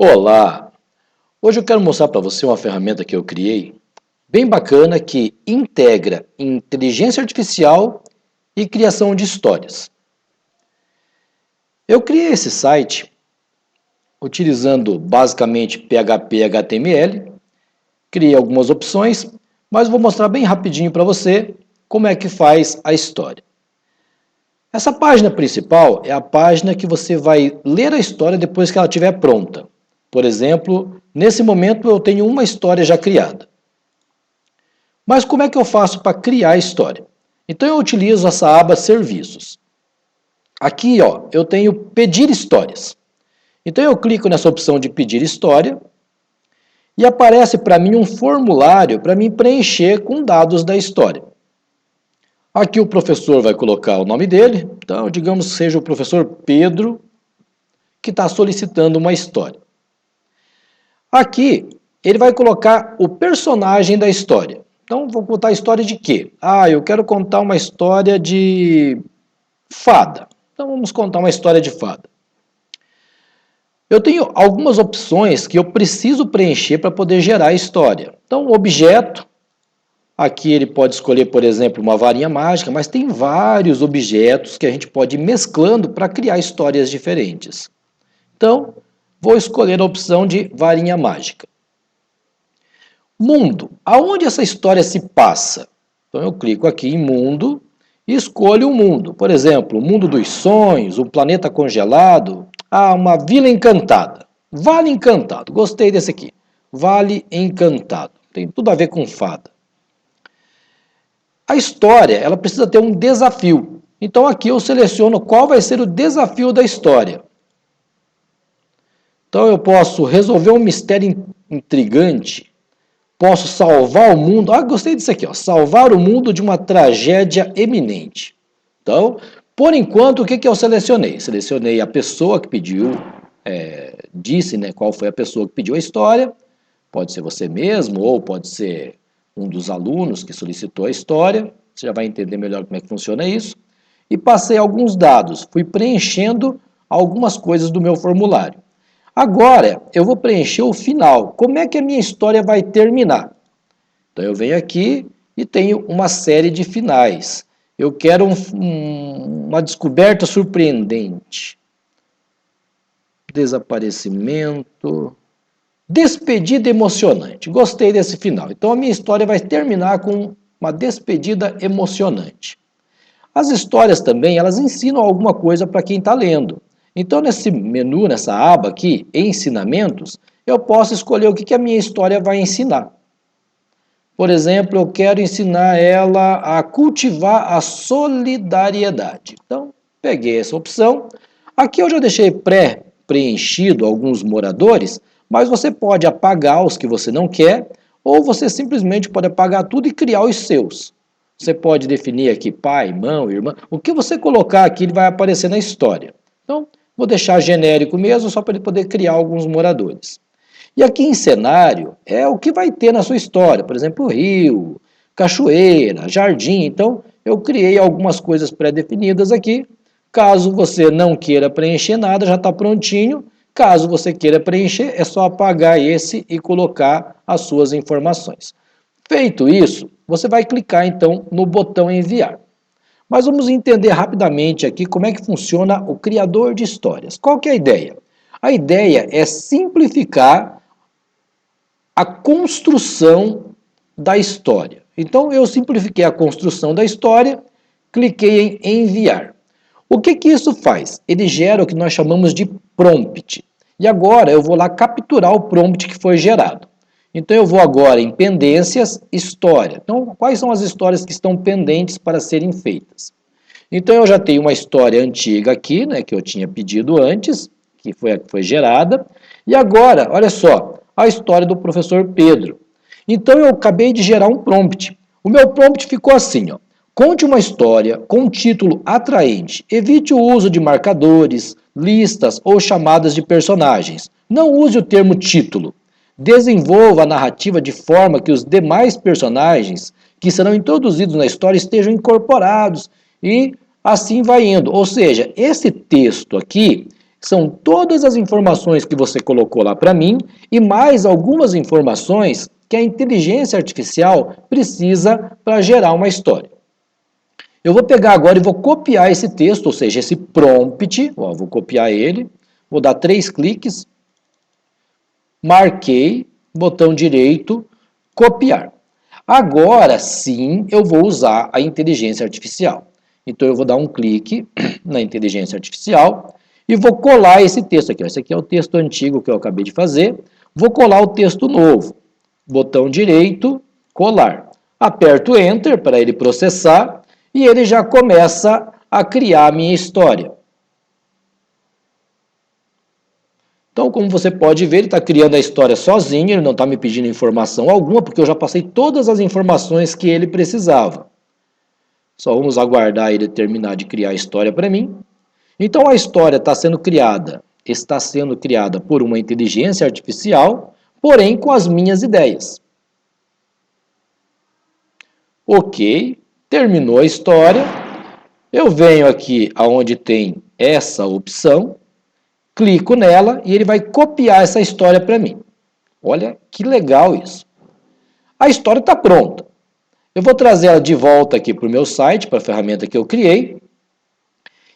Olá! Hoje eu quero mostrar para você uma ferramenta que eu criei, bem bacana, que integra inteligência artificial e criação de histórias. Eu criei esse site utilizando basicamente PHP e HTML, criei algumas opções, mas vou mostrar bem rapidinho para você como é que faz a história. Essa página principal é a página que você vai ler a história depois que ela estiver pronta. Por exemplo, nesse momento eu tenho uma história já criada. Mas como é que eu faço para criar a história? Então eu utilizo essa aba Serviços. Aqui, eu tenho Pedir Histórias. Então eu clico nessa opção de Pedir História e aparece para mim um formulário para mim preencher com dados da história. Aqui o professor vai colocar o nome dele, então digamos que seja o professor Pedro, que está solicitando uma história. Aqui ele vai colocar o personagem da história. Então, vou contar a história de quê? Eu quero contar uma história de fada. Então, vamos contar uma história de fada. Eu tenho algumas opções que eu preciso preencher para poder gerar a história. Então, objeto. Aqui ele pode escolher, por exemplo, uma varinha mágica, mas tem vários objetos que a gente pode ir mesclando para criar histórias diferentes. Então, vou escolher a opção de varinha mágica. Mundo. Aonde essa história se passa? Então eu clico aqui em Mundo e escolho o mundo. Por exemplo, o mundo dos sonhos, um planeta congelado, uma vila encantada. Vale Encantado. Gostei desse aqui. Vale Encantado. Tem tudo a ver com fada. A história, ela precisa ter um desafio. Então aqui eu seleciono qual vai ser o desafio da história. Então eu posso resolver um mistério intrigante. Posso salvar o mundo. Gostei disso aqui, salvar o mundo de uma tragédia eminente. Então, por enquanto, o que eu selecionei? Selecionei a pessoa que pediu, disse qual foi a pessoa que pediu a história. Pode ser você mesmo, ou pode ser um dos alunos que solicitou a história. Você já vai entender melhor como é que funciona isso. E passei alguns dados. Fui preenchendo algumas coisas do meu formulário. Agora, eu vou preencher o final. Como é que a minha história vai terminar? Então, eu venho aqui e tenho uma série de finais. Eu quero uma descoberta surpreendente. Desaparecimento. Despedida emocionante. Gostei desse final. Então, a minha história vai terminar com uma despedida emocionante. As histórias também, elas ensinam alguma coisa para quem está lendo. Então, nesse menu, nessa aba aqui, Ensinamentos, eu posso escolher o que a minha história vai ensinar. Por exemplo, eu quero ensinar ela a cultivar a solidariedade. Então, peguei essa opção. Aqui eu já deixei pré-preenchido alguns moradores, mas você pode apagar os que você não quer, ou você simplesmente pode apagar tudo e criar os seus. Você pode definir aqui pai, mãe, irmã. O que você colocar aqui, ele vai aparecer na história. Então, vou deixar genérico mesmo, só para ele poder criar alguns moradores. E aqui em cenário, é o que vai ter na sua história. Por exemplo, rio, cachoeira, jardim. Então, eu criei algumas coisas pré-definidas aqui. Caso você não queira preencher nada, já está prontinho. Caso você queira preencher, é só apagar esse e colocar as suas informações. Feito isso, você vai clicar então no botão enviar. Mas vamos entender rapidamente aqui como é que funciona o criador de histórias. Qual que é a ideia? A ideia é simplificar a construção da história. Então eu simplifiquei a construção da história, cliquei em enviar. O que isso faz? Ele gera o que nós chamamos de prompt. E agora eu vou lá capturar o prompt que foi gerado. Então eu vou agora em pendências, história. Então quais são as histórias que estão pendentes para serem feitas? Então eu já tenho uma história antiga aqui, que eu tinha pedido antes, que foi a que foi gerada. E agora, olha só, a história do professor Pedro. Então eu acabei de gerar um prompt. O meu prompt ficou assim, Conte uma história com um título atraente. Evite o uso de marcadores, listas ou chamadas de personagens. Não use o termo título. Desenvolva a narrativa de forma que os demais personagens que serão introduzidos na história estejam incorporados e assim vai indo. Ou seja, esse texto aqui, São todas as informações que você colocou lá para mim e mais algumas informações que a inteligência artificial precisa para gerar uma história. Eu vou pegar agora e vou copiar esse texto, ou seja, esse prompt, ó, vou copiar ele, vou dar 3 cliques, marquei, botão direito, copiar. Agora sim eu vou usar a inteligência artificial. Então eu vou dar um clique na inteligência artificial e vou colar esse texto aqui. Esse aqui é o texto antigo que eu acabei de fazer. Vou colar o texto novo. Botão direito, colar. Aperto Enter para ele processar e ele já começa a criar a minha história. Então, como você pode ver, ele está criando a história sozinho, ele não está me pedindo informação alguma, porque eu já passei todas as informações que ele precisava. Só vamos aguardar ele terminar de criar a história para mim. Então, a história está sendo criada por uma inteligência artificial, porém com as minhas ideias. Ok, terminou a história. Eu venho aqui aonde tem essa opção, clico nela e ele vai copiar essa história para mim. Olha que legal isso. A história está pronta. Eu vou trazer ela de volta aqui para o meu site, para a ferramenta que eu criei.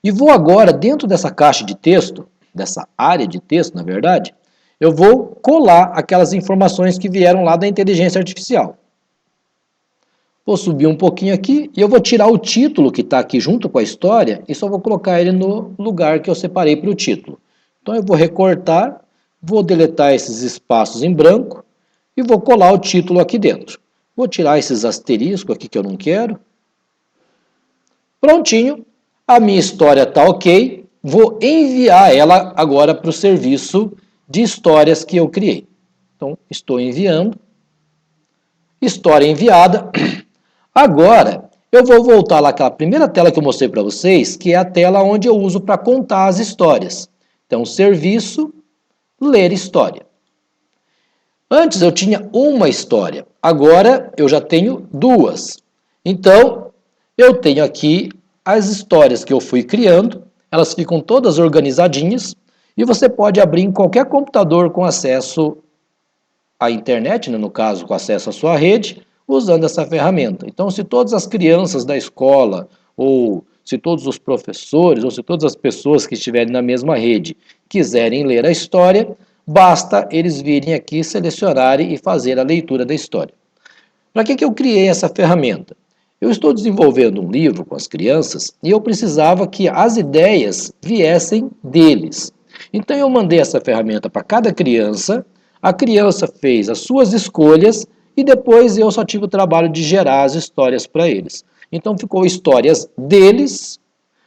E vou agora, dentro dessa caixa de texto, dessa área de texto, na verdade, eu vou colar aquelas informações que vieram lá da inteligência artificial. Vou subir um pouquinho aqui e eu vou tirar o título que está aqui junto com a história e só vou colocar ele no lugar que eu separei para o título. Então eu vou recortar, vou deletar esses espaços em branco e vou colar o título aqui dentro. Vou tirar esses asteriscos aqui que eu não quero. Prontinho, a minha história está ok. Vou enviar ela agora para o serviço de histórias que eu criei. Então, estou enviando. História enviada. Agora, eu vou voltar lá àquela primeira tela que eu mostrei para vocês, que é a tela onde eu uso para contar as histórias. Então, serviço, ler história. Antes eu tinha uma história, agora eu já tenho duas. Então, eu tenho aqui as histórias que eu fui criando, elas ficam todas organizadinhas, e você pode abrir em qualquer computador com acesso à internet, né, no caso, com acesso à sua rede, usando essa ferramenta. Então, se todas as crianças da escola, ou se todos os professores, ou se todas as pessoas que estiverem na mesma rede quiserem ler a história, basta eles virem aqui, selecionarem e fazer a leitura da história. Para que eu criei essa ferramenta? Eu estou desenvolvendo um livro com as crianças e eu precisava que as ideias viessem deles. Então eu mandei essa ferramenta para cada criança, a criança fez as suas escolhas e depois eu só tive o trabalho de gerar as histórias para eles. Então ficou histórias deles,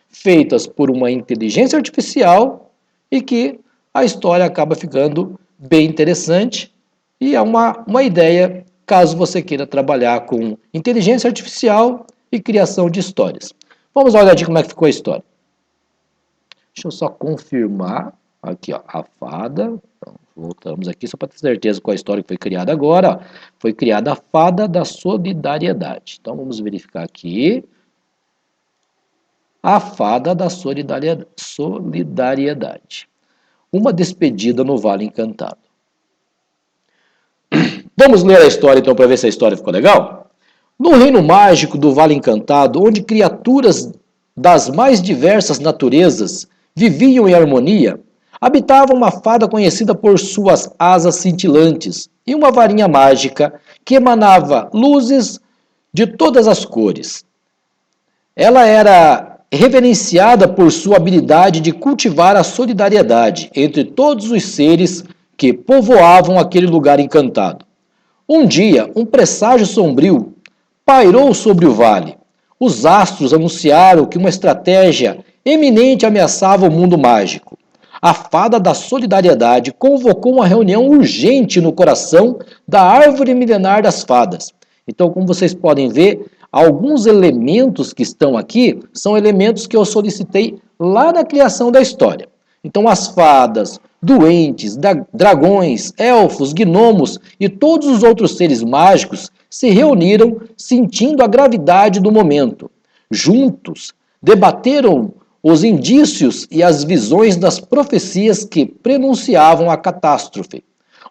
feitas por uma inteligência artificial e que a história acaba ficando bem interessante e é uma ideia caso você queira trabalhar com inteligência artificial e criação de histórias. Vamos dar uma olhadinha como é que ficou a história. Deixa eu só confirmar. Aqui, ó, a fada. Então, voltamos aqui só para ter certeza qual a história que foi criada agora. Ó. Foi criada a fada da solidariedade. Então, vamos verificar aqui. A fada da solidariedade. Uma despedida no Vale Encantado. Vamos ler a história então para ver se a história ficou legal? No reino mágico do Vale Encantado, onde criaturas das mais diversas naturezas viviam em harmonia, habitava uma fada conhecida por suas asas cintilantes e uma varinha mágica que emanava luzes de todas as cores. Ela era reverenciada por sua habilidade de cultivar a solidariedade entre todos os seres que povoavam aquele lugar encantado. Um dia, um presságio sombrio pairou sobre o vale. Os astros anunciaram que uma estratégia eminente ameaçava o mundo mágico. A fada da solidariedade convocou uma reunião urgente no coração da árvore milenar das fadas. Então, como vocês podem ver, alguns elementos que estão aqui são elementos que eu solicitei lá na criação da história. Então, as fadas, doentes, dragões, elfos, gnomos e todos os outros seres mágicos se reuniram sentindo a gravidade do momento. Juntos, debateram os indícios e as visões das profecias que prenunciavam a catástrofe.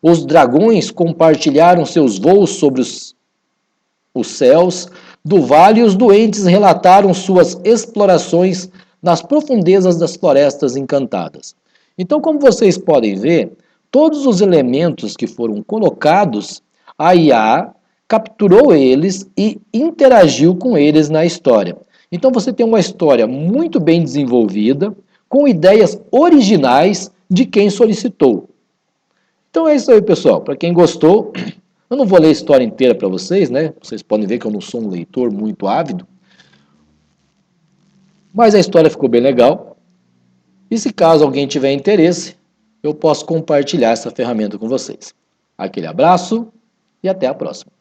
Os dragões compartilharam seus voos sobre os céus do vale e os doentes relataram suas explorações nas profundezas das florestas encantadas. Então, como vocês podem ver, todos os elementos que foram colocados, a IA capturou eles e interagiu com eles na história. Então você tem uma história muito bem desenvolvida, com ideias originais de quem solicitou. Então é isso aí, pessoal. Para quem gostou, eu não vou ler a história inteira para vocês, né? Vocês podem ver que eu não sou um leitor muito ávido. Mas a história ficou bem legal. E se caso alguém tiver interesse, eu posso compartilhar essa ferramenta com vocês. Aquele abraço e até a próxima.